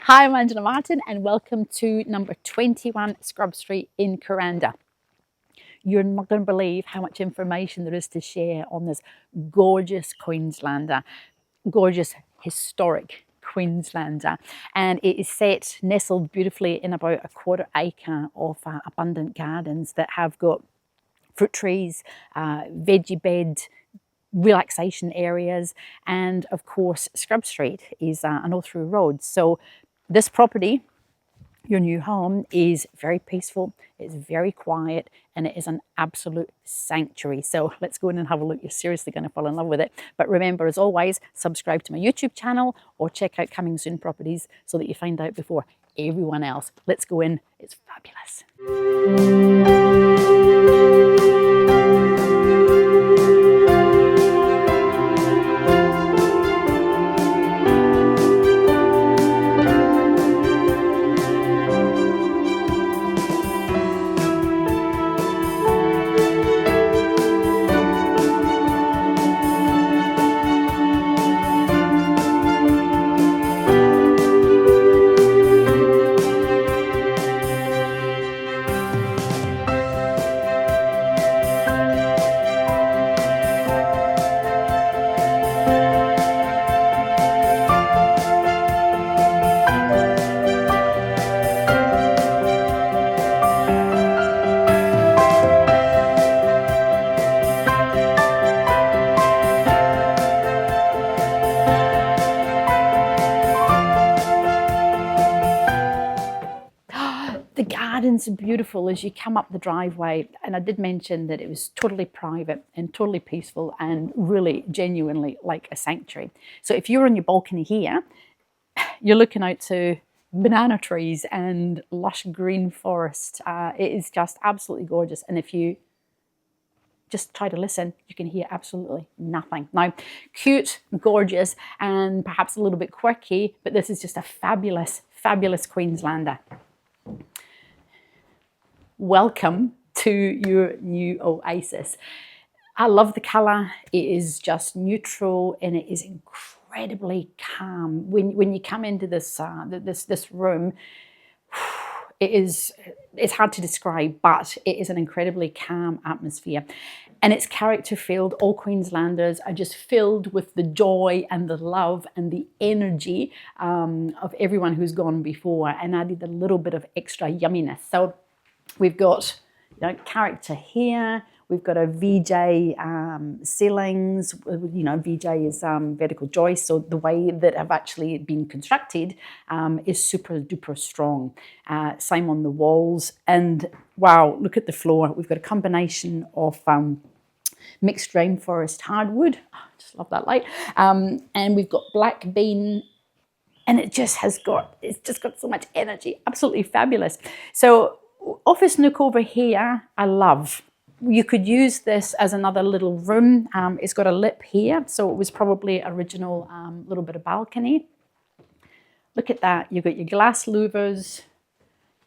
Hi, I'm Angela Martin and welcome to number 21 Scrub Street in Kuranda. You're not going to believe how much information there is to share on this gorgeous Queenslander, gorgeous historic Queenslander, and it is set nestled beautifully in about a quarter acre of abundant gardens that have got fruit trees, veggie bed, relaxation areas, and of course Scrub Street is an all-through road. So this property, your new home, is very peaceful, it's very quiet, and it is an absolute sanctuary. So let's go in and have a look. You're seriously going to fall in love with it. But remember, as always, subscribe to my YouTube channel or check out Coming Soon Properties so that you find out before everyone else. Let's go in. It's fabulous. The gardens are beautiful as you come up the driveway, and I did mention that it was totally private and totally peaceful and really genuinely like a sanctuary. So if you're on your balcony here, you're looking out to banana trees and lush green forest. It is just absolutely gorgeous, and if you just try to listen, you can hear absolutely nothing. Now, cute, gorgeous, and perhaps a little bit quirky, but this is just a fabulous, fabulous Queenslander. Welcome to your new oasis. I love the colour. It is just neutral and it is incredibly calm. When you come into this this room, it's hard to describe, but it is an incredibly calm atmosphere. And it's character filled. All Queenslanders are just filled with the joy and the love and the energy of everyone who's gone before, and added a little bit of extra yumminess. So we've got character here. We've got a VJ ceilings. VJ is vertical joist, so the way that have actually been constructed is super duper strong. Same on the walls, and wow, look at the floor. We've got a combination of mixed rainforest hardwood. Oh, I just love that light. And we've got black bean. And it's just got so much energy. Absolutely fabulous. So office nook over here, I love. You could use this as another little room. It's got a lip here, so it was probably original little bit of balcony. Look at that. You've got your glass louvers.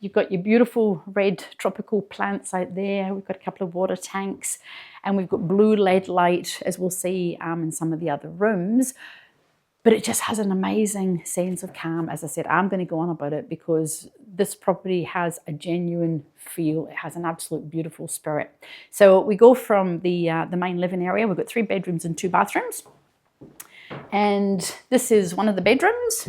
You've got your beautiful red tropical plants out there. We've got a couple of water tanks, and we've got blue LED light, as we'll see in some of the other rooms. But it just has an amazing sense of calm. As I said, I'm going to go on about it because this property has a genuine feel. It has an absolute beautiful spirit. So we go from the main living area. We've got 3 bedrooms and 2 bathrooms. And this is one of the bedrooms.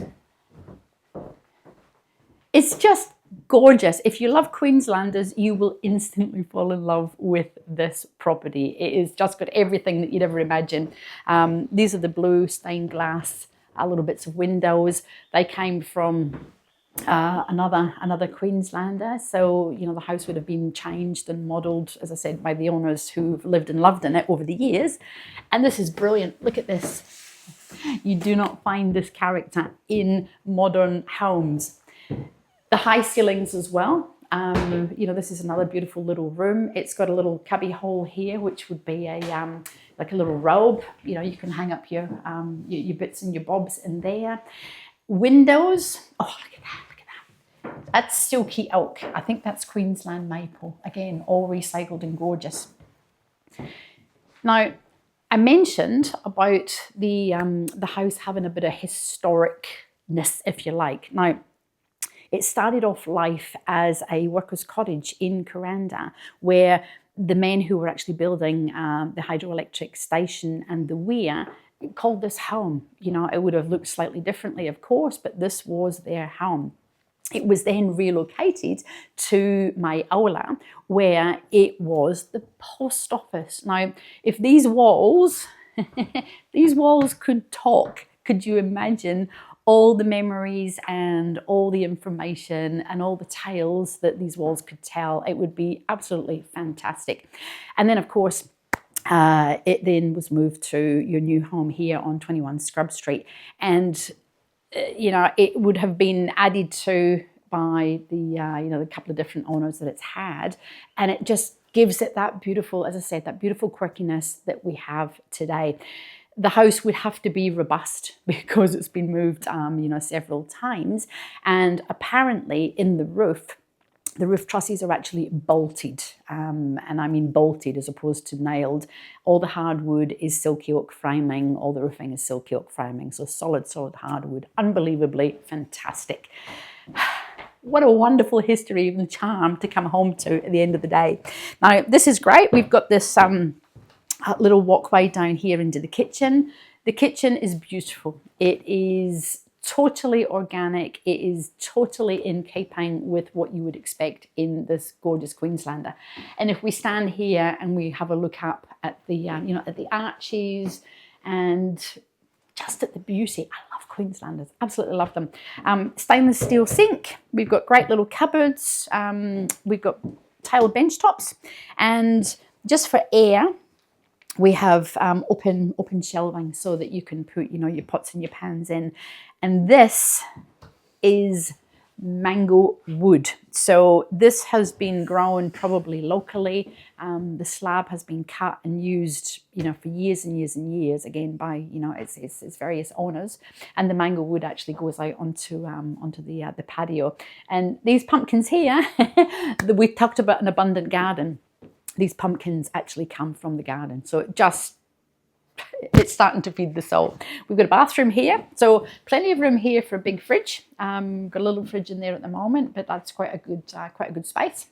It's just gorgeous. If you love Queenslanders, you will instantly fall in love with this property. It is just got everything that you'd ever imagine. These are the blue stained glass little bits of windows. They came from another Queenslander. So, the house would have been changed and modelled, as I said, by the owners who've lived and loved in it over the years. And this is brilliant. Look at this. You do not find this character in modern homes. The high ceilings as well. This is another beautiful little room. It's got a little cubby hole here, which would be a like a little robe. You can hang up your bits and your bobs in there. Windows. Oh, look at that! Look at that. That's silky oak. I think that's Queensland maple. Again, all recycled and gorgeous. Now, I mentioned about the house having a bit of historicness, if you like. Now, It started off life as a workers' cottage in Kuranda, where the men who were actually building the hydroelectric station and the weir called this home. You know, it would have looked slightly differently, of course, but this was their home. It was then relocated to Mai Aula, where it was the post office. Now, if these walls, these walls could talk, could you imagine all the memories and all the information and all the tales that these walls could tell? It would be absolutely fantastic. And then, of course, it then was moved to your new home here on 21 Scrub Street. And you know, it would have been added to by the, you know, the couple of different owners that it's had. And it just gives it that beautiful, as I said, that beautiful quirkiness that we have today. The house would have to be robust because it's been moved, you know, several times. And apparently in the roof trusses are actually bolted, and I mean bolted as opposed to nailed. All the hardwood is silky oak framing, all the roofing is silky oak framing, so solid hardwood, unbelievably fantastic. What a wonderful history and charm to come home to at the end of the day. Now, this is great. We've got this little walkway down here into the kitchen. The kitchen is beautiful. It is totally organic. It is totally in keeping with what you would expect in this gorgeous Queenslander. And if we stand here and we have a look up at the, you know, at the arches and just at the beauty, I love Queenslanders, absolutely love them. Stainless steel sink. We've got great little cupboards. We've got tiled bench tops, and just for air, we have open shelving so that you can put, you know, your pots and your pans in. And this is mango wood. So this has been grown probably locally. The slab has been cut and used, you know, for years and years and years, again by, you know, its various owners. And the mango wood actually goes out onto the patio. And these pumpkins here, we talked about an abundant garden. These pumpkins actually come from the garden. So it's starting to feed the soul. We've got a bathroom here, so plenty of room here for a big fridge. Got a little fridge in there at the moment, but that's quite a good space.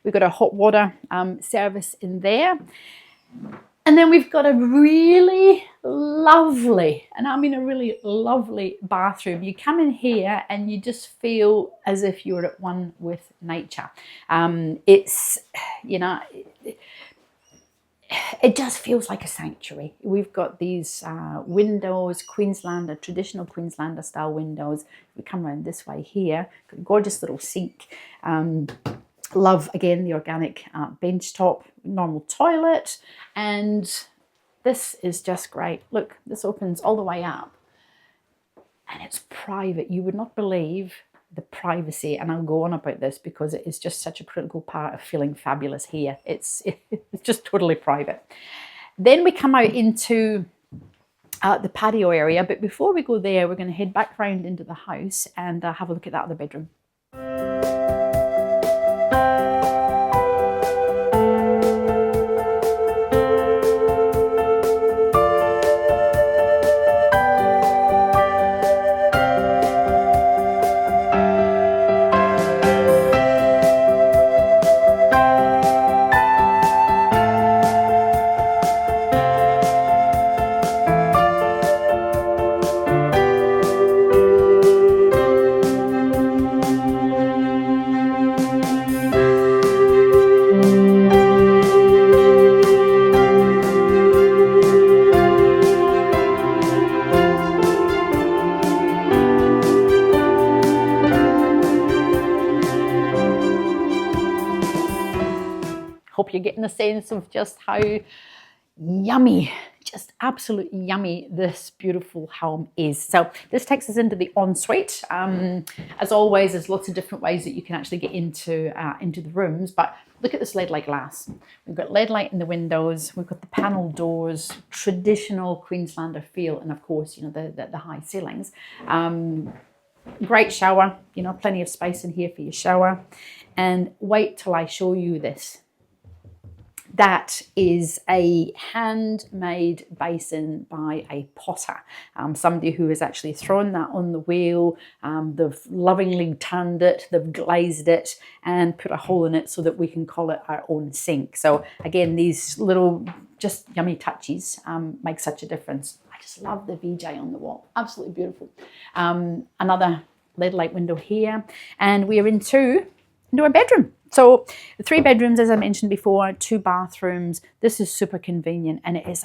We've got a hot water service in there, and then we've got a really lovely, and I mean a really lovely bathroom. You come in here and you just feel as if you're at one with nature. It's, you know, it just feels like a sanctuary. We've got these windows, Queenslander, traditional Queenslander style windows. We come around this way here, got a gorgeous little sink. Love, again, the organic bench top, normal toilet. And this is just great. Look, this opens all the way up and it's private. You would not believe the privacy, and I'll go on about this because it is just such a critical part of feeling fabulous here. It's just totally private. Then we come out into the patio area, but before we go there, we're going to head back round into the house and have a look at that other bedroom. Hope you're getting a sense of just how yummy, just absolutely yummy this beautiful home is. So this takes us into the ensuite. As always, there's lots of different ways that you can actually get into the rooms, but look at this lead light glass. We've got lead light in the windows, we've got the panel doors, traditional Queenslander feel, and of course, you know, the high ceilings. Great shower, you know, plenty of space in here for your shower. And wait till I show you this. That is a handmade basin by a potter, somebody who has actually thrown that on the wheel. They've lovingly turned it, they've glazed it and put a hole in it so that we can call it our own sink. So again, these little just yummy touches make such a difference. I just love the VJ on the wall, absolutely beautiful. Another LED light window here, and we are into our bedroom. So 3 bedrooms, as I mentioned before, 2 bathrooms. This is super convenient, and it is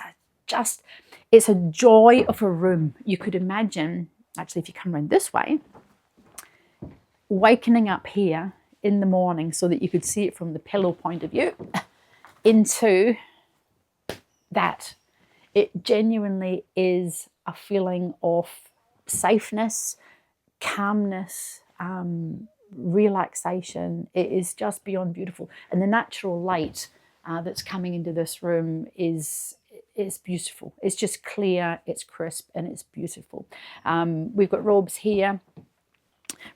it's a joy of a room. You could imagine, actually, if you come around this way, wakening up here in the morning so that you could see it from the pillow point of view into that. It genuinely is a feeling of safeness, calmness, relaxation. It is just beyond beautiful, and the natural light that's coming into this room is beautiful. It's just clear, it's crisp, and it's beautiful. We've got robes here.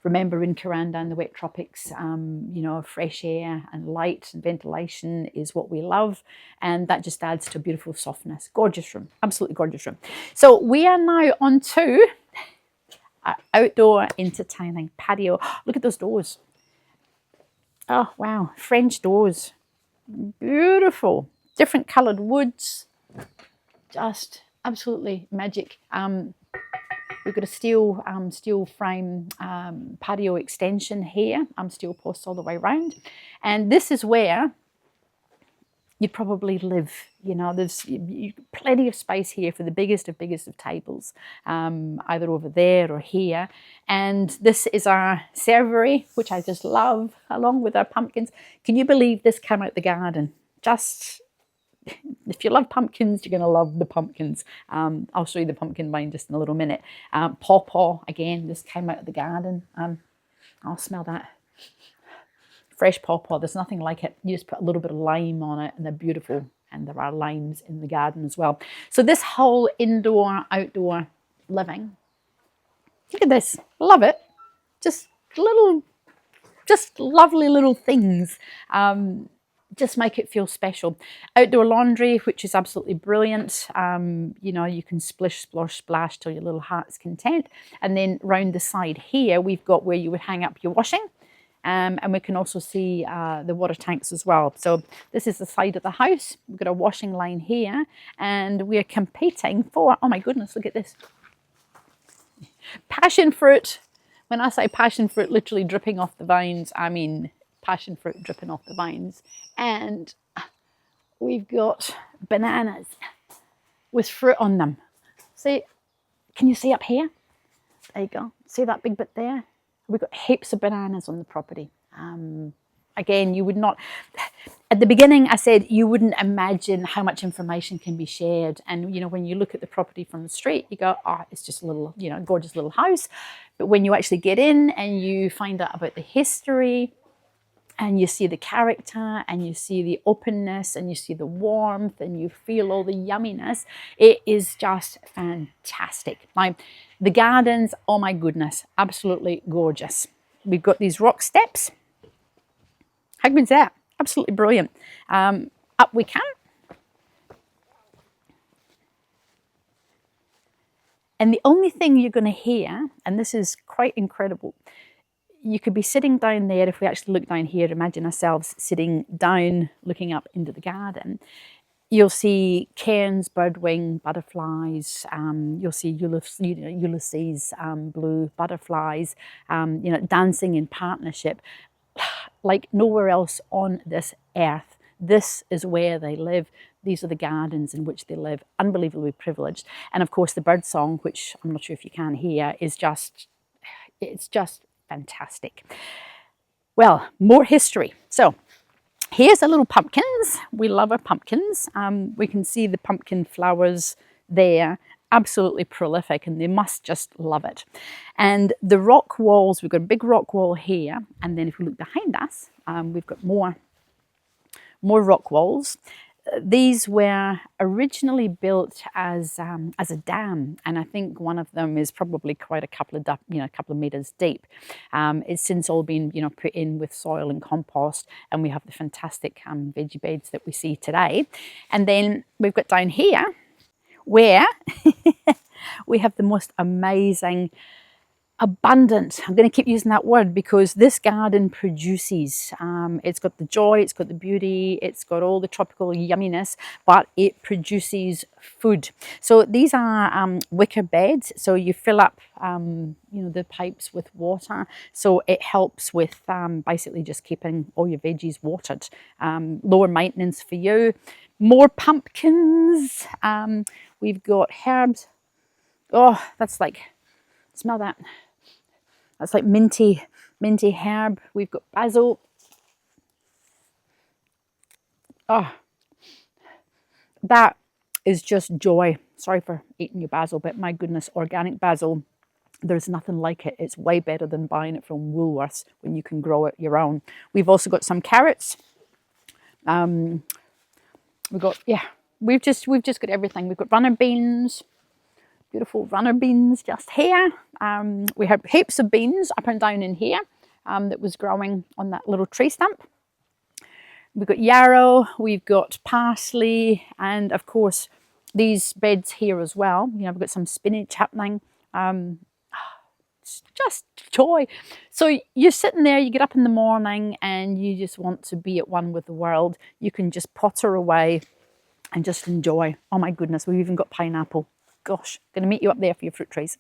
Remember, in Kuranda in the wet tropics, you know, fresh air and light and ventilation is what we love, and that just adds to beautiful softness. Gorgeous room, absolutely gorgeous room. So we are now on to our outdoor entertaining patio. Look at those doors. Oh wow, French doors, beautiful, different coloured woods, just absolutely magic. We've got a steel frame patio extension here, steel posts all the way around, and this is where you'd probably live. You know, there's plenty of space here for the biggest of tables, either over there or here. And this is our servery, which I just love, along with our pumpkins. Can you believe this came out the garden? Just, if you love pumpkins, you're going to love the pumpkins. I'll show you the pumpkin vine just in a little minute. Pawpaw, again, this came out of the garden. I'll smell that. Fresh pawpaw, there's nothing like it. You just put a little bit of lime on it and they're beautiful. And there are limes in the garden as well. So this whole indoor, outdoor living, look at this, love it. Just lovely little things. Just make it feel special. Outdoor laundry, which is absolutely brilliant. You know, you can splish, splosh, splash till your little heart's content. And then round the side here, we've got where you would hang up your washing. And we can also see the water tanks as well. So this is the side of the house. We've got a washing line here, and we're competing for, oh my goodness, look at this. Passion fruit. When I say passion fruit literally dripping off the vines, I mean passion fruit dripping off the vines. And we've got bananas with fruit on them. See, can you see up here? There you go. See that big bit there? We've got heaps of bananas on the property. Again, you would not, at the beginning I said you wouldn't imagine how much information can be shared. And, you know, when you look at the property from the street, you go, oh, it's just a little, you know, gorgeous little house. But when you actually get in and you find out about the history, and you see the character, and you see the openness, and you see the warmth, and you feel all the yumminess, it is just fantastic. Now, the gardens, oh my goodness, absolutely gorgeous. We've got these rock steps. How good's that? Absolutely brilliant. Up we come. And the only thing you're going to hear, and this is quite incredible, you could be sitting down there. If we actually look down here, imagine ourselves sitting down looking up into the garden. You'll see cairns, birdwing, butterflies. You'll see Ulysses blue butterflies, you know, dancing in partnership like nowhere else on this earth. This is where they live. These are the gardens in which they live. Unbelievably privileged. And of course, the bird song, which I'm not sure if you can hear, is just, it's just fantastic. Well, more history. So here's a little pumpkins. We love our pumpkins. We can see the pumpkin flowers there, absolutely prolific, and they must just love it. And the rock walls, we've got a big rock wall here, and then if we look behind us, we've got more rock walls. these were originally built as a dam, and I think one of them is probably quite a couple of meters deep. It's since all been put in with soil and compost, and we have the fantastic veggie beds that we see today. And then we've got down here where we have the most amazing, abundant, I'm going to keep using that word because this garden produces. It's got the joy, it's got the beauty, it's got all the tropical yumminess, but it produces food. So these are wicker beds, so you fill up the pipes with water, so it helps with basically just keeping all your veggies watered. Lower maintenance for you. More pumpkins. We've got herbs. Oh, that's like, smell that. That's like minty herb. We've got basil. Oh, that is just joy. Sorry for eating your basil, but my goodness, organic basil, there's nothing like it. It's way better than buying it from Woolworths when you can grow it your own. We've also got some carrots. We've just got everything. We've got runner beans. Beautiful runner beans just here. We have heaps of beans up and down in here that was growing on that little tree stump. We've got yarrow, we've got parsley, and of course these beds here as well. We've got some spinach happening. It's just joy. So you're sitting there, you get up in the morning and you just want to be at one with the world. You can just potter away and just enjoy. Oh my goodness, we've even got pineapple. Gosh, going to meet you up there for your fruit trees.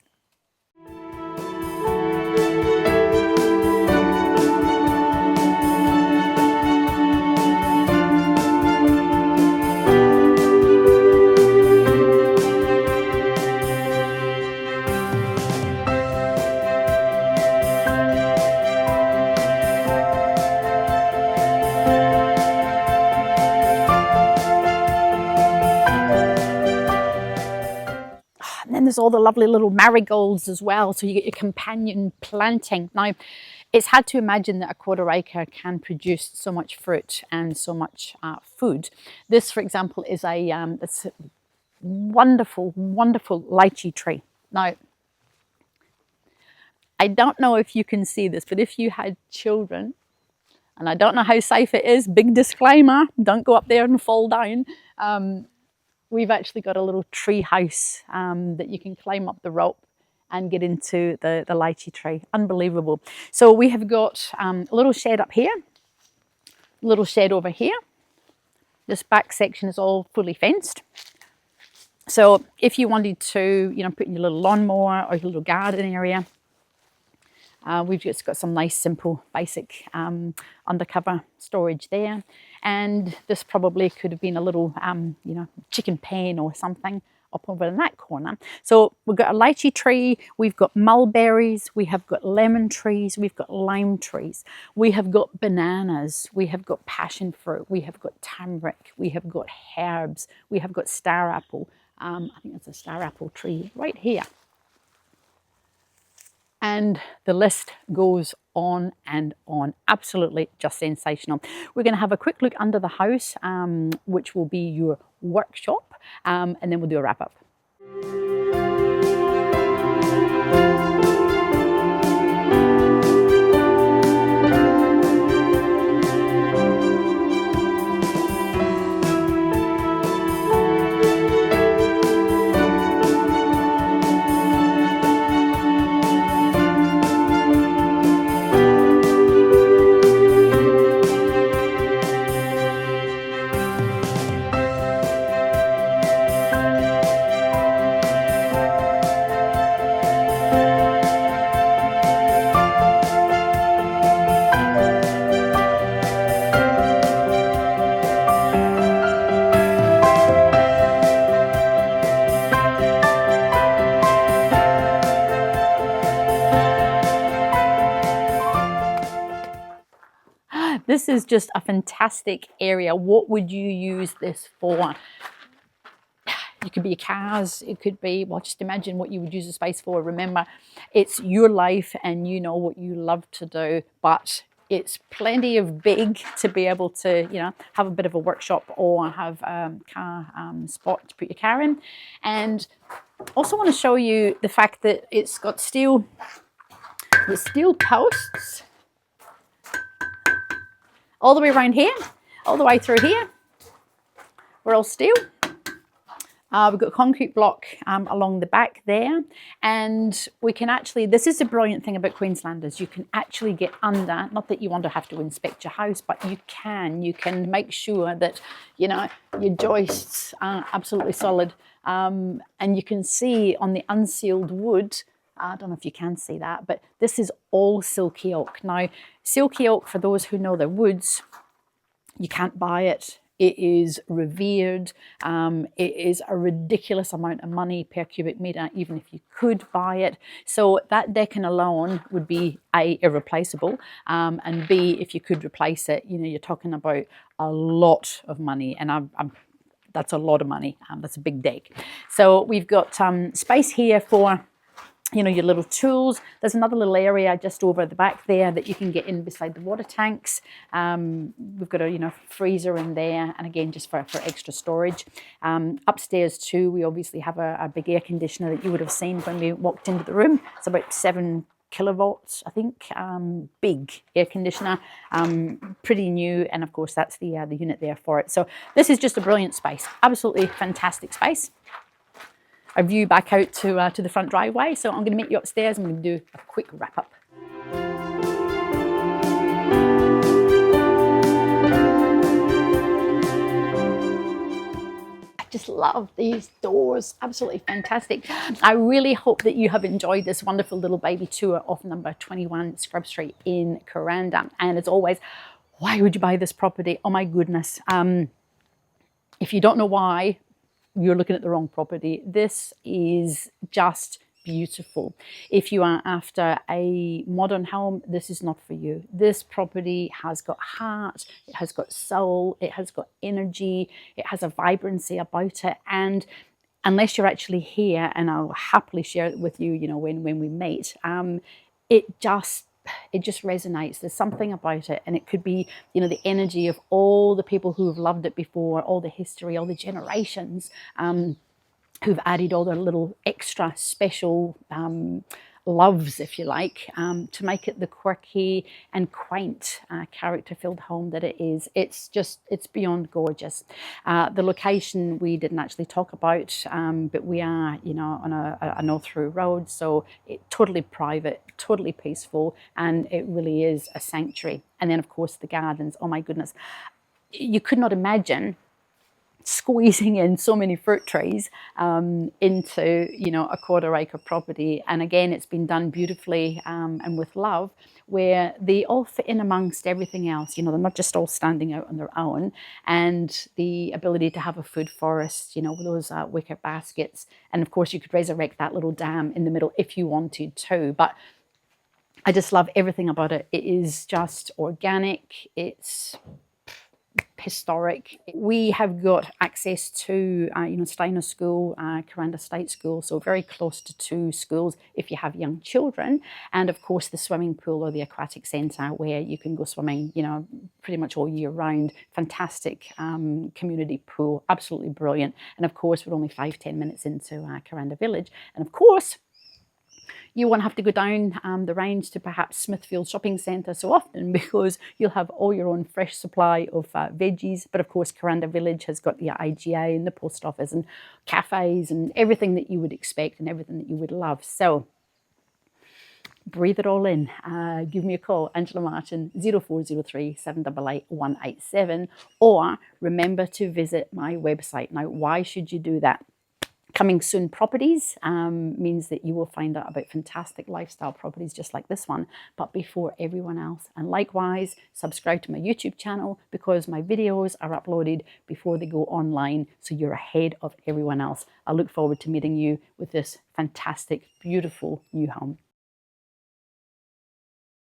And then there's all the lovely little marigolds as well. So you get your companion planting. Now, it's hard to imagine that a quarter acre can produce so much fruit and so much food. This, for example, is it's a wonderful, wonderful lychee tree. Now, I don't know if you can see this, but if you had children, and I don't know how safe it is, big disclaimer, don't go up there and fall down. We've actually got a little tree house that you can climb up the rope and get into the lychee tree. Unbelievable. So we have got a little shed up here, a little shed over here. This back section is all fully fenced. So if you wanted to, put in your little lawnmower or your little garden area, we've just got some nice, simple, basic undercover storage there. And this probably could have been a little, chicken pen or something up over in that corner. So we've got a lychee tree, we've got mulberries, we have got lemon trees, we've got lime trees, we have got bananas, we have got passion fruit, we have got tamarick, we have got herbs, we have got star apple. I think it's a star apple tree right here. And the list goes on and on. Absolutely just sensational. We're going to have a quick look under the house, which will be your workshop, and then we'll do a wrap up. This is just a fantastic area. What would you use this for? It could be your cars, it could be, well, just imagine what you would use the space for. Remember, it's your life and you know what you love to do, but It's plenty of big to be able to, you know, have a bit of a workshop or have a car spot to put your car in. And also want to show you the fact that it's got steel posts all the way around here, all the way through here. We're all steel. We've got a concrete block along the back there, and we can actually, this is the brilliant thing about Queenslanders, you can actually get under, not that you want to have to inspect your house, but you can make sure that, you know, your joists are absolutely solid, and you can see on the unsealed wood, I don't know if you can see that, but this is all silky oak. Now, silky oak, for those who know their woods, you can't buy it. It is revered. It is a ridiculous amount of money per cubic meter, even if you could buy it. So that decking alone would be A, irreplaceable, and B, if you could replace it, you know, you're talking about a lot of money, and that's a lot of money. That's a big deck. So we've got space here for, you know, your little tools. There's another little area just over the back there that you can get in beside the water tanks. We've got a, you know, freezer in there, and again, just for extra storage. Upstairs too, we obviously have a big air conditioner that you would have seen when we walked into the room. It's about 7 kilovolts, I think. Big air conditioner, pretty new, and of course that's the unit there for it. So this is just a brilliant space, absolutely fantastic space. A view back out to the front driveway. So I'm going to meet you upstairs. I'm going to do a quick wrap up. I just love these doors, absolutely fantastic. I really hope that you have enjoyed this wonderful little baby tour of number 21 Scrub Street in Kuranda. And as always, why would you buy this property? Oh my goodness. If you don't know why, you're looking at the wrong property. This is just beautiful. If you are after a modern home, this is not for you. This property has got heart, it has got soul, it has got energy, it has a vibrancy about it. And unless you're actually here, and I'll happily share it with you, you know, when we meet, it just resonates. There's something about it, and it could be, you know, the energy of all the people who have loved it before, all the history, all the generations who've added all their little extra special loves, if you like, to make it the quirky and quaint character-filled home that it is. It's beyond gorgeous. The location we didn't actually talk about, but we are, you know, on a no-through road, so it's totally private, totally peaceful, and it really is a sanctuary. And then, of course, the gardens. Oh my goodness, you could not imagine squeezing in so many fruit trees into, you know, a 1/4 acre property. And again, it's been done beautifully and with love, where they all fit in amongst everything else. You know, they're not just all standing out on their own. And the ability to have a food forest, you know, with those wicker baskets. And of course, you could resurrect that little dam in the middle if you wanted to. But I just love everything about it. It is just organic. It's historic. We have got access to, you know, Steiner School, Kuranda State School, so very close to 2 schools if you have young children, and of course the swimming pool or the aquatic centre where you can go swimming, you know, pretty much all year round. Fantastic community pool, absolutely brilliant. And of course we're only 5-10 minutes into Kuranda Village, and of course you won't have to go down the range to perhaps Smithfield Shopping Centre so often, because you'll have all your own fresh supply of veggies. But of course, Kuranda Village has got the IGA and the post office and cafes and everything that you would expect and everything that you would love. So breathe it all in. Give me a call, Angela Martin, 0403 788 187, or remember to visit my website. Now, why should you do that? Coming Soon Properties means that you will find out about fantastic lifestyle properties just like this one, but before everyone else. And likewise, subscribe to my YouTube channel, because my videos are uploaded before they go online, so you're ahead of everyone else. I look forward to meeting you with this fantastic, beautiful new home.